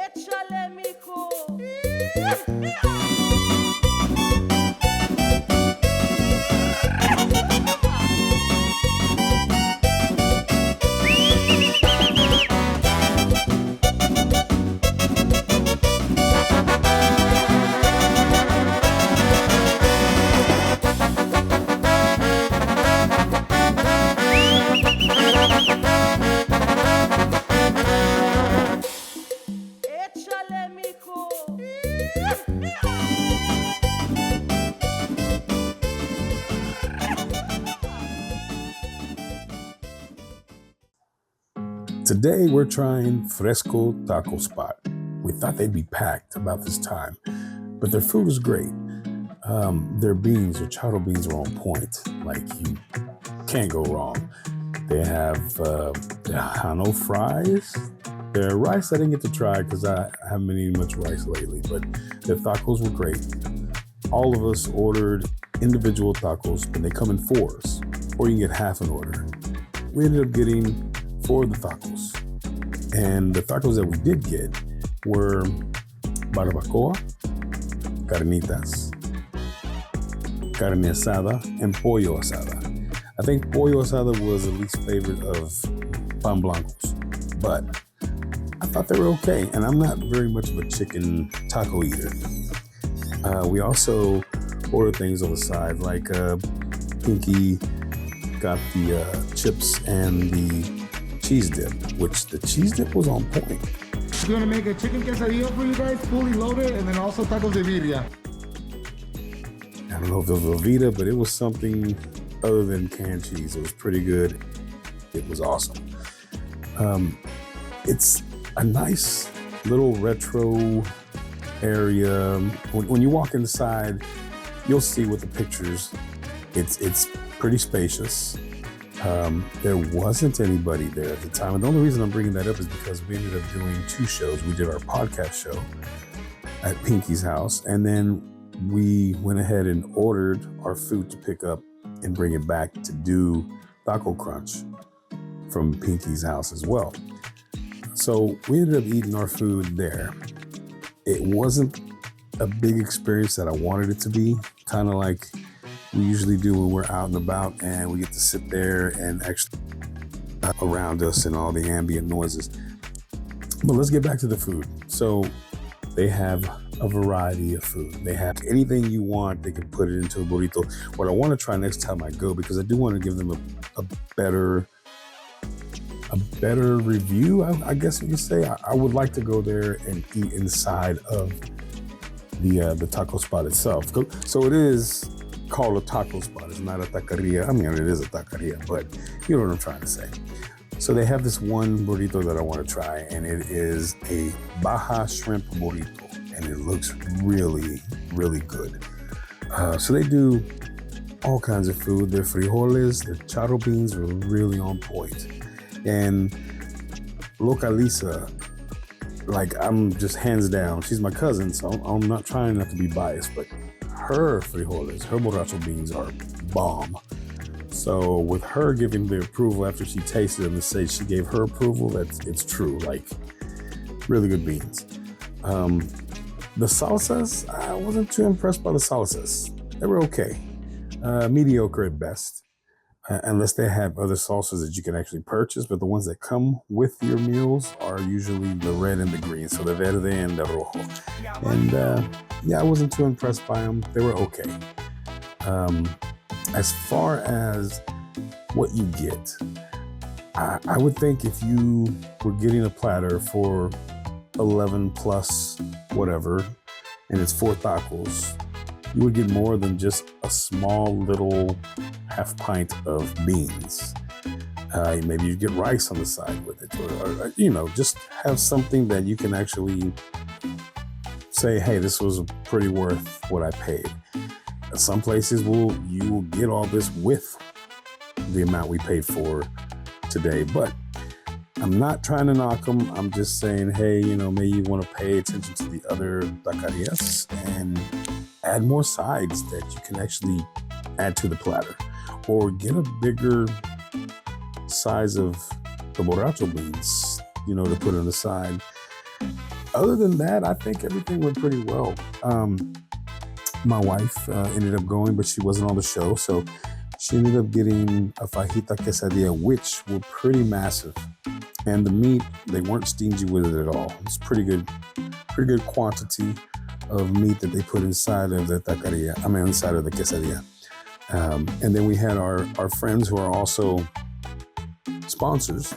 Échale, mijo. Échale, mijo. Today we're trying Frezko Taco Spot. We thought they'd be packed about this time, but their food is great. Their beans, their charo beans are on point. Like, you can't go wrong. They have Hano fries. Their rice I didn't get to try because I haven't been eating much rice lately, but their tacos were great. All of us ordered individual tacos, but they come in fours, or you can get half an order. We ended up getting 4 of the tacos. And the tacos that we did get were barbacoa, carnitas, carne asada, and pollo asada. I think pollo asada was the least favorite of pan blancos, but I thought they were okay. And I'm not very much of a chicken taco eater. We also ordered things on the side, like Pinky got the chips and the cheese dip, which the cheese dip was on point. We're gonna make a chicken quesadilla for you guys, fully loaded, and then also tacos de birria. I don't know if it was Velveeta, but it was something other than canned cheese. It was pretty good. It was awesome. It's a nice little retro area. When you walk inside, you'll see with the pictures, it's pretty spacious. There wasn't anybody there at the time. And the only reason I'm bringing that up is because we ended up doing 2 shows. We did our podcast show at Pinky's house, and then we went ahead and ordered our food to pick up and bring it back to do TacoCrunch from Pinky's house as well. So we ended up eating our food there. It wasn't a big experience that I wanted it to be, kind of like we usually do when we're out and about and we get to sit there and actually around us and all the ambient noises. But let's get back to the food. So they have a variety of food. They have anything you want. They can put it into a burrito. What I want to try next time I go, because I do want to give them a better review, I guess you could say. I would like to go there and eat inside of the taco spot itself. So it is called a taco spot. It's not a taqueria. I mean, it is a taqueria, but you know what I'm trying to say. So they have this one burrito that I want to try, and it is a Baja shrimp burrito, and it looks really, really good. So they do all kinds of food. Their frijoles, their charo beans are really on point. And Localiza, like, I'm just hands down, she's my cousin, so I'm not trying not to be biased, but her frijoles, her borracho beans are bomb. So with her giving the approval after she tasted them, to say she gave her approval, it's true. Like, really good beans. The salsas, I wasn't too impressed by the salsas. They were okay, mediocre at best, unless they have other salsas that you can actually purchase. But the ones that come with your meals are usually the red and the green, so the verde and the rojo. And yeah, I wasn't too impressed by them. They were okay. As far as what you get, I would think if you were getting a platter for 11 plus whatever, and it's 4 tacos, you would get more than just a small little half pint of beans. Maybe you get rice on the side with it, or you know, just have something that you can actually say, hey, this was pretty worth what I paid. Some places you will get all this with the amount we paid for today, but I'm not trying to knock them. I'm just saying, hey, you know, maybe you want to pay attention to the other taquerias and add more sides that you can actually add to the platter, or get a bigger size of the borracho beans, you know, to put on the side. other than that, I think everything went pretty well. My wife ended up going, but she wasn't on the show. So she ended up getting a fajita quesadilla, which were pretty massive. And the meat, they weren't stingy with it at all. It's pretty good quantity of meat that they put inside of the taqueria. Inside of the quesadilla. And then we had our friends who are also sponsors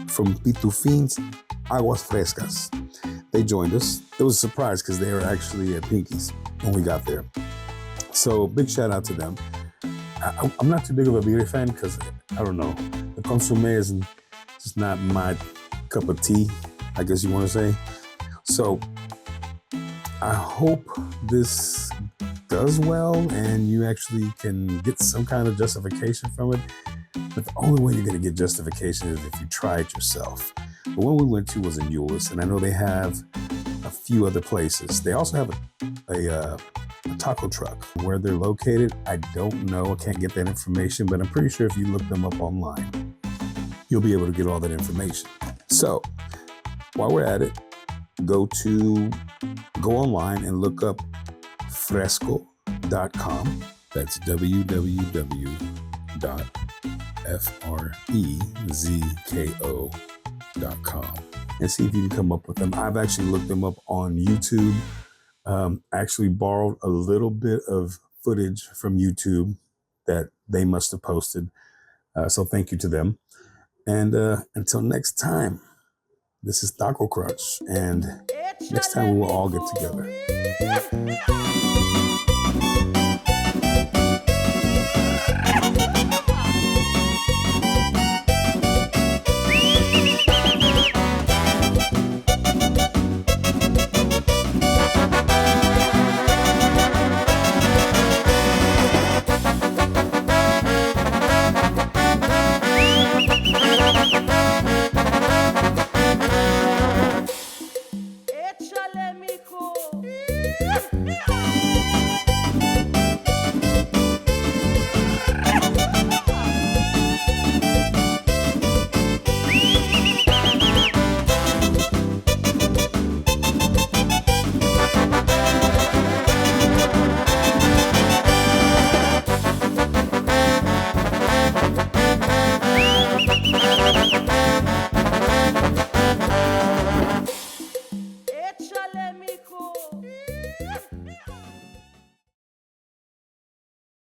from Pitufin's Aguas Frescas. They joined us. It was a surprise because they were actually at Pinky's when we got there. So big shout out to them. I'm not too big of a beer fan because, I don't know, the consomme is just not my cup of tea, I guess you want to say. So I hope this does well and you actually can get some kind of justification from it. But the only way you're going to get justification is if you try it yourself. The one we went to was in Euless, and I know they have a few other places. They also have a taco truck. Where they're located, I don't know. I can't get that information, but I'm pretty sure if you look them up online, you'll be able to get all that information. So while we're at it, go online and look up Frezko.com. That's www.frezko.com and see if you can come up with them. I've actually looked them up on YouTube. Actually borrowed a little bit of footage from YouTube that they must have posted. So thank you to them. And until next time, this is TacoCrunch, and next time we will all get together.